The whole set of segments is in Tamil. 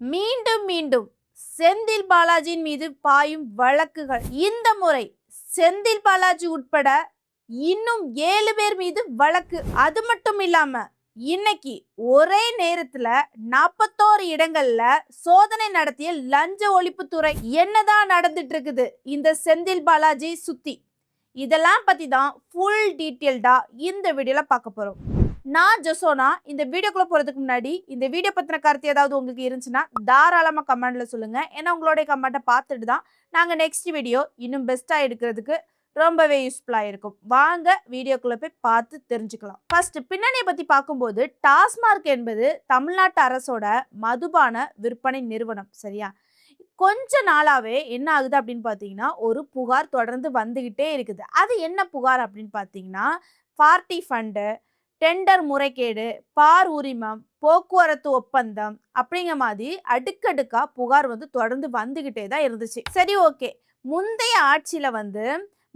மீண்டும் மீண்டும் செந்தில் பாலாஜியின் மீது பாயும் வழக்குகள். இந்த முறை செந்தில் பாலாஜி உட்பட இன்னும் 7 பேர் மீது வழக்கு. அது மட்டும் இல்லாம இன்னைக்கு ஒரே நேரத்துல 41 இடங்கள்ல சோதனை நடத்திய லஞ்ச ஒழிப்புத்துறை. என்னதான் நடந்துட்டு இருக்குது இந்த செந்தில் பாலாஜி சுத்தி? இதெல்லாம் பத்தி தான் ஃபுல் டீட்டெயில்டா இந்த வீடியோல பார்க்க போறோம். நான் ஜொசோனா. இந்த வீடியோக்குள்ள போறதுக்கு முன்னாடி இந்த வீடியோ பத்தின கருத்து ஏதாவது உங்களுக்கு இருந்துச்சுன்னா தாராளமா கமெண்ட்ல சொல்லுங்க. ஏன்னா உங்களுடைய கமெண்ட்டை பார்த்துட்டு தான் நாங்க நெக்ஸ்ட் வீடியோ இன்னும் பெஸ்டா எடுக்கிறதுக்கு ரொம்பவே யூஸ்ஃபுல்லா இருக்கும். வாங்க வீடியோக்குள்ள போய் பார்த்து தெரிஞ்சுக்கலாம். ஃபர்ஸ்ட் பின்னணியை பத்தி பார்க்கும்போது டாஸ்மார்க் என்பது தமிழ்நாட்டு அரசோட மதுபான விற்பனை நிறுவனம். சரியா? கொஞ்ச நாளாவே என்ன ஆகுது அப்படின்னு பார்த்தீங்கன்னா ஒரு புகார் தொடர்ந்து வந்துகிட்டே இருக்குது. அது என்ன புகார் அப்படின்னு பார்த்தீங்கன்னா பார்ட்டி ஃபண்டு, டெண்டர் முறைகேடு, பார் உரிமம், போக்குவரத்து ஒப்பந்தம் அப்படிங்கிற மாதிரி அடுக்கடுக்கா புகார் தொடர்ந்து வந்துகிட்டே தான் இருந்துச்சு. சரி, ஓகே. முந்தைய ஆட்சியில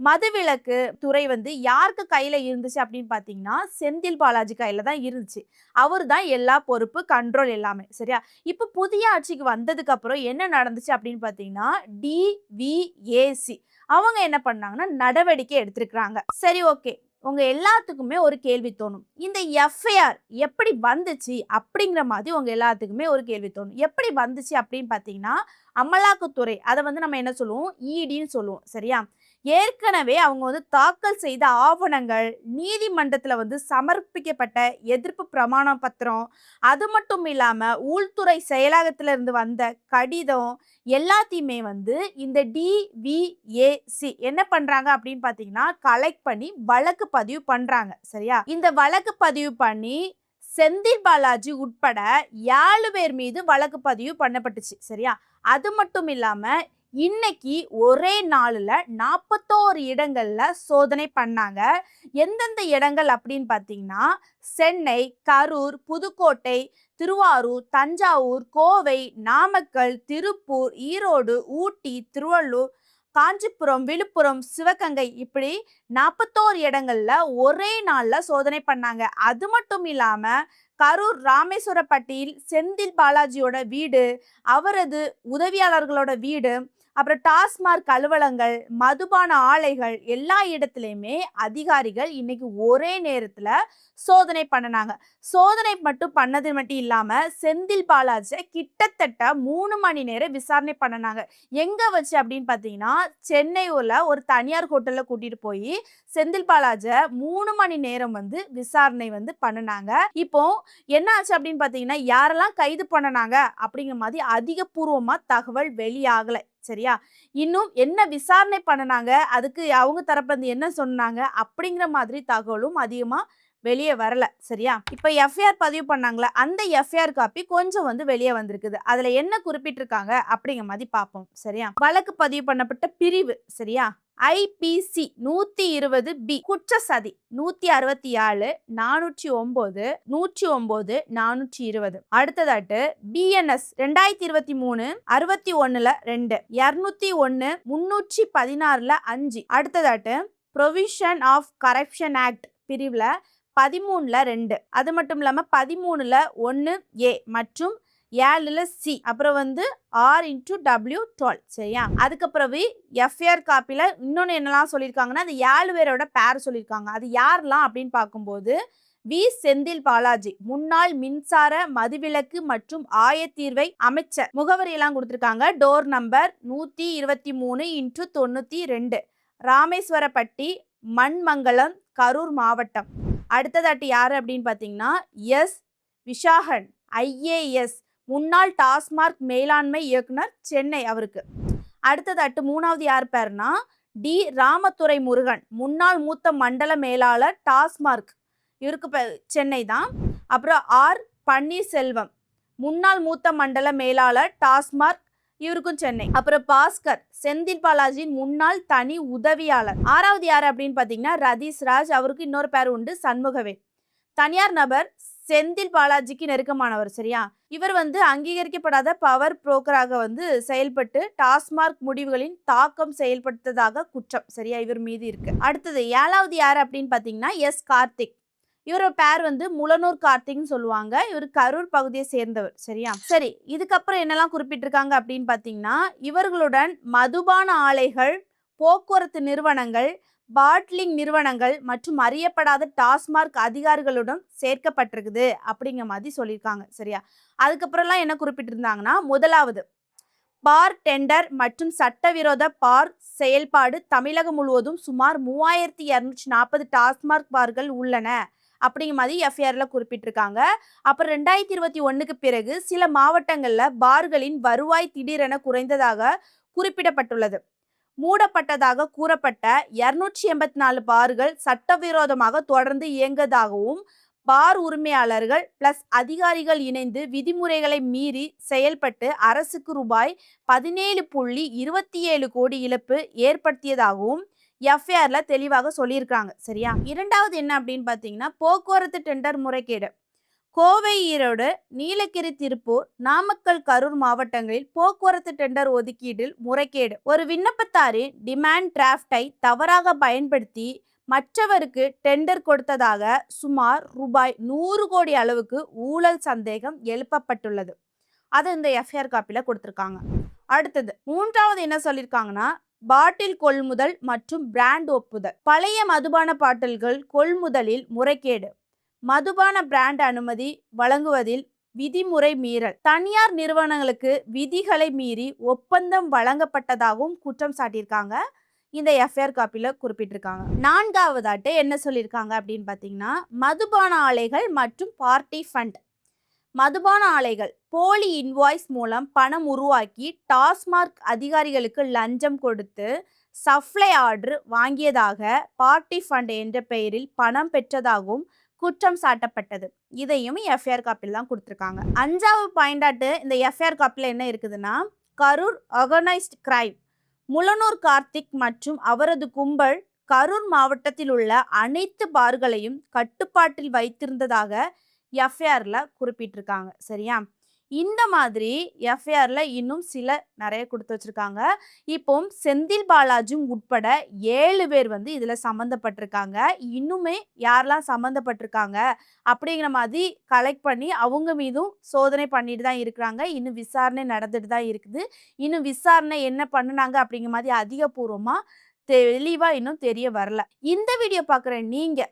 மதுவிலக்கு துறை யாருக்கு கையில இருந்துச்சு அப்படின்னு பார்த்தீங்கன்னா செந்தில் பாலாஜி கையில தான் இருந்துச்சு. அவர் தான் எல்லா பொறுப்பு, கண்ட்ரோல் எல்லாமே. சரியா? இப்போ புதிய ஆட்சிக்கு வந்ததுக்கு அப்புறம் என்ன நடந்துச்சு அப்படின்னு பார்த்தீங்கன்னா டிவிஏசி அவங்க என்ன பண்ணாங்கன்னா நடவடிக்கை எடுத்திருக்கிறாங்க. சரி, ஓகே. உங்க எல்லாத்துக்குமே ஒரு கேள்வி தோணும், இந்த எஃப்ஐஆர் எப்படி வந்துச்சு அப்படிங்கிற மாதிரி உங்க எல்லாத்துக்குமே ஒரு கேள்வி தோணும். எப்படி வந்துச்சு அப்படின்னு பார்த்தீங்கன்னா அமலாக்கத்துறை, அதை நம்ம என்ன சொல்லுவோம், இடின்னு சொல்லுவோம். சரியா? ஏற்கனவே அவங்க தாக்கல் செய்த ஆவணங்கள், நீதிமன்றத்தில் சமர்ப்பிக்கப்பட்ட எதிர்ப்பு பிரமாண பத்திரம், அது மட்டும் இல்லாமல் உள்துறை செயலகத்திலிருந்து வந்த கடிதம் எல்லாத்தையுமே இந்த டிவிஏசி என்ன பண்றாங்க அப்படின்னு பார்த்தீங்கன்னா கலெக்ட் பண்ணி வழக்கு பதிவு பண்றாங்க. சரியா? இந்த வழக்கு பதிவு பண்ணி செந்தில் பாலாஜி உட்பட 7 பேர் மீது வழக்கு பதிவு பண்ணப்பட்டுச்சு. சரியா? அது மட்டும் இல்லாம இன்னைக்கு ஒரே நாளில் 41 இடங்கள்ல சோதனை பண்ணாங்க. எந்தெந்த இடங்கள் அப்படின்னு பார்த்தீங்கன்னா சென்னை, கரூர், புதுக்கோட்டை, திருவாரூர், தஞ்சாவூர், கோவை, நாமக்கல், திருப்பூர், ஈரோடு, ஊட்டி, திருவள்ளூர், காஞ்சிபுரம், விழுப்புரம், சிவகங்கை, இப்படி 41 இடங்கள்ல ஒரே நாள்ல சோதனை பண்ணாங்க. அது மட்டும் இல்லாம கரூர் ராமேஸ்வரப்பட்டியில் செந்தில் பாலாஜியோட வீடு, அவரது உதவியாளர்களோட வீடு, அப்புறம் டாஸ்மார்க் அலுவலங்கள், மதுபான ஆலைகள், எல்லா இடத்துலையுமே அதிகாரிகள் இன்னைக்கு ஒரே நேரத்துல சோதனை பண்ணினாங்க. சோதனை மட்டும் பண்ணது மட்டும் இல்லாம செந்தில் பாலாஜி கிட்டத்தட்ட 3 மணி நேரம் விசாரணை பண்ணினாங்க. எங்க வச்சு அப்படின்னு பார்த்தீங்கன்னா சென்னையில் ஒரு தனியார் ஹோட்டல்ல கூட்டிட்டு போய் செந்தில் பாலாஜி 3 மணி நேரம் விசாரணை பண்ணினாங்க. இப்போ என்ன ஆச்சு அப்படின்னு பார்த்தீங்கன்னா யாரெல்லாம் கைது பண்ணினாங்க அப்படிங்கிற மாதிரி அதிகபூர்வமா தகவல் வெளியாகலை. சரியா? இன்னும் என்ன விசாரணை பண்ணினாங்க, அதுக்கு அவங்க தரப்பு என்ன சொன்னாங்க அப்படிங்கிற மாதிரி தகவலும் அதிகமா வெளியே வரல. சரியா? இப்ப எஃப்ஐஆர் பதிவு பண்ணாங்களா, அந்த எஃப்ஐஆர் காப்பி கொஞ்சம் வெளியே வந்திருக்குது. அதுல என்ன குறிப்பிட்டிருக்காங்க அப்படிங்கிற மாதிரி பார்ப்போம். சரியா? வழக்கு பதிவு பண்ணப்பட்ட பிரிவு. சரியா? ஐபிசி 120B குற்ற சதி 167 409 109 420. அடுத்ததாட்டு பிஎன்எஸ் 2023 61 2 201 316 5. அடுத்ததாட்டு ப்ரொவிஷன் ஆஃப் கரப்ஷன் ஆக்ட் பிரிவுல 13 2. அது மட்டும் இல்லாம 13 1A மற்றும் 7 C. அப்புறம் R/W12. சரியா? அதுக்கப்புறம் எஃப்ஐஆர் காப்பில இன்னொன்னு என்னெல்லாம் சொல்லியிருக்காங்கன்னா அந்த 7 பேரோட பேர் சொல்லியிருக்காங்க. அது யாரெல்லாம் அப்படின்னு பார்க்கும்போது செந்தில் பாலாஜி முன்னாள் மின்சார மதுவிலக்கு மற்றும் ஆயத்தீர்வை அமைச்சர், முகவரி எல்லாம் கொடுத்திருக்காங்க. டோர் நம்பர் 123/92, ராமேஸ்வரப்பட்டி, மண்மங்கலம், கரூர் மாவட்டம். அடுத்ததாட்டு யாரு அப்படின்னு பார்த்தீங்கன்னா எஸ் விஷாகன் ஐஏஎஸ், முன்னாள் டாஸ்மார்க் மேலாண்மை இயக்குனர், சென்னை அவருக்கு. அடுத்ததாட்டு 3வது யார் பேர்னா டி ராமதுரை முருகன், முன்னாள் மூத்த மண்டல மேலாளர் டாஸ்மார்க், இவருக்கு சென்னை தான். அப்புறம் ஆர் பன்னீர்செல்வம், முன்னாள் மூத்த மண்டல மேலாளர் டாஸ்மார்க், இவருக்கும் சென்னை. அப்புறம் பாஸ்கர் செந்தில் பாலாஜியின் முன்னாள் தனி உதவியாளர். 6வது யார் அப்படின்னு பார்த்தீங்கன்னா ரதீஷ் ராஜ், அவருக்கு இன்னொரு பேர் உண்டு, சண்முகவே, தனியார் நபர், செந்தில் பாலாஜிக்கு நெருக்கமானவர். சரியா? இவர் அங்கீகரிக்கப்படாத பவர் புரோக்கராக செயல்பட்டு டாஸ்மார்க் முடிவுகளின் தாக்கம் செயல்படுத்ததாக குற்றம். சரியா? இவர் மீது இருக்கு. அடுத்தது 7வது யார் அப்படின்னு பார்த்தீங்கன்னா எஸ் கார்த்திக், இவரோட பேர் வந்து முளனூர் கார்த்திக்னு சொல்லுவாங்க. இவர் கரூர் பகுதியை சேர்ந்தவர். சரியா? சரி, இதுக்கப்புறம் என்னெல்லாம் குறிப்பிட்டிருக்காங்க அப்படின்னு பார்த்தீங்கன்னா, இவர்களுடன் மதுபான ஆலைகள், போக்குவரத்து நிறுவனங்கள், பாட்லிங் நிறுவனங்கள் மற்றும் அறியப்படாத டாஸ்மார்க் அதிகாரிகளுடன் சேர்க்கப்பட்டிருக்குது அப்படிங்கிற மாதிரி சொல்லியிருக்காங்க. சரியா? அதுக்கப்புறம்லாம் என்ன குறிப்பிட்டிருந்தாங்கன்னா, முதலாவது பார் டெண்டர் மற்றும் சட்டவிரோத பார் செயல்பாடு தமிழகம் முழுவதும் சுமார் 3240 டாஸ்மார்க் பார்கள் உள்ளன அப்படிங்கிற மாதிரி எஃப்ஐஆர்ல குறிப்பிட்டிருக்காங்க. அப்புறம் 2021க்கு பிறகு சில மாவட்டங்கள்ல பார்களின் வருவாய் திடீரென குறைந்ததாக குறிப்பிடப்பட்டுள்ளது. மூடப்பட்டதாக கூறப்பட்ட 284 பார்கள் சட்டவிரோதமாக தொடர்ந்து இயங்குவதாகவும் பார் உரிமையாளர்கள் பிளஸ் அதிகாரிகள் இணைந்து விதிமுறைகளை மீறி செயல்பட்டு அரசுக்கு ரூபாய் 17.27 கோடி இழப்பு ஏற்படுத்தியதாகவும் எஃப்ஐஆர்ல தெளிவாக சொல்லியிருக்காங்க. சரியா? இரண்டாவது என்ன அப்படின்னு பார்த்தீங்கன்னா, போக்குவரத்து டெண்டர் முறைகேடு. கோவை, ஈரோடு, நீலகிரி, திருப்பூர், நாமக்கல், கரூர் மாவட்டங்களில் போக்குவரத்து டெண்டர் ஒதுக்கீட்டில் முறைகேடு. ஒரு விண்ணப்பத்தாரின் டிமாண்ட் டிராஃப்டை தவறாக பயன்படுத்தி மற்றவருக்கு டெண்டர் கொடுத்ததாக சுமார் ரூபாய் 100 கோடி அளவுக்கு ஊழல் சந்தேகம் எழுப்பப்பட்டுள்ளது. அது இந்த எஃப்ஐஆர் காப்பில கொடுத்திருக்காங்க. அடுத்தது மூன்றாவது என்ன சொல்லியிருக்காங்கன்னா, பாட்டில் கொள்முதல் மற்றும் பிராண்ட் ஒப்புதல். பழைய மதுபான பாட்டில்கள் கொள்முதலில் முறைகேடு. மதுபான பிராண்ட் அனுமதி வழங்குவதில் விதிமுறை மீறல். தனியார் நிறுவனங்களுக்கு விதிகளை மீறி ஒப்பந்தம் வழங்கப்பட்டதாகவும் குற்றம் சாட்டியிருக்காங்க. இந்த எஃப்ஐஆர் காப்பில குறிப்பிட்டிருக்காங்க. நான்காவதாட்டு என்ன சொல்லியிருக்காங்க அப்படின்னு பார்த்தீங்கன்னா, மதுபான ஆலைகள் மற்றும் பார்ட்டி ஃபண்ட். மதுபான ஆலைகள் போலி இன்வாய்ஸ் மூலம் பணம் உருவாக்கி டாஸ்மார்க் அதிகாரிகளுக்கு லஞ்சம் கொடுத்து சப்ளை ஆர்டர் வாங்கியதாக பார்ட்டி ஃபண்ட் என்ற பெயரில் பணம் பெற்றதாகவும் குற்றம் சாட்டப்பட்டது. இதையும் எஃப்ஐஆர் காப்பில் தான் கொடுத்துருக்காங்க. அஞ்சாவது பாயிண்டாட்டு இந்த எஃப்ஐஆர் காப்பில் என்ன இருக்குதுன்னா, கரூர் ஆர்கனைஸ்ட் கிரைம். முளனூர் கார்த்திக் மற்றும் அவரது கும்பல் கரூர் மாவட்டத்தில் உள்ள அனைத்து பார்களையும் கட்டுப்பாட்டில் வைத்திருந்ததாக எஃப்ஐஆர்ல குறிப்பிட்டிருக்காங்க. சரியா? இந்த மாதிரி எஃப்ஐஆர்ல இன்னும் சில நிறைய கொடுத்து வச்சிருக்காங்க. இப்போ செந்தில் பாலாஜி உட்பட 7 பேர் வந்து இதுல சம்மந்தப்பட்டிருக்காங்க. இன்னுமே யாரெல்லாம் சம்மந்தப்பட்டிருக்காங்க அப்படிங்கிற மாதிரி கலெக்ட் பண்ணி அவங்க மீதும் சோதனை பண்ணிட்டு தான் இருக்கிறாங்க. இன்னும் விசாரணை நடந்துட்டு தான் இருக்குது. இன்னும் விசாரணை என்ன பண்ணுனாங்க அப்படிங்கிற மாதிரி அதிகபூர்வமா தெளிவா இன்னும் தெரிய வரல. இந்த வீடியோ பார்க்குற நீங்க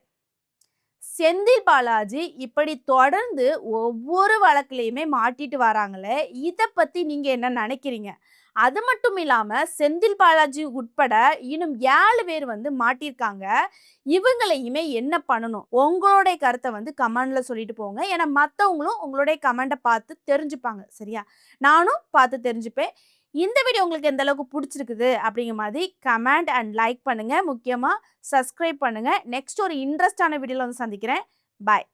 செந்தில் பாலாஜி இப்படி தொடர்ந்து ஒவ்வொரு வழக்குலையுமே மாட்டிட்டு வராங்களே, இதை பத்தி நீங்க என்ன நினைக்கிறீங்க? அது மட்டும் இல்லாம செந்தில் பாலாஜி உட்பட இன்னும் 7 பேர் வந்து மாட்டியிருக்காங்க. இவங்களையுமே என்ன பண்ணணும்? உங்களுடைய கருத்தை வந்து கமெண்ட்ல சொல்லிட்டு போங்க. ஏன்னா மற்றவங்களும் உங்களுடைய கமெண்ட்டை பார்த்து தெரிஞ்சுப்பாங்க. சரியா? நானும் பார்த்து தெரிஞ்சுப்பேன். இந்த வீடியோ உங்களுக்கு எந்த அளவுக்கு பிடிச்சிருக்குது அப்படிங்கிற மாதிரி கமெண்ட் அண்ட் லைக் பண்ணுங்க. முக்கியமாக சப்ஸ்கிரைப் பண்ணுங்க. நெக்ஸ்ட் ஒரு இன்ட்ரெஸ்டான வீடியோவில் வந்து சந்திக்கிறேன். பாய்.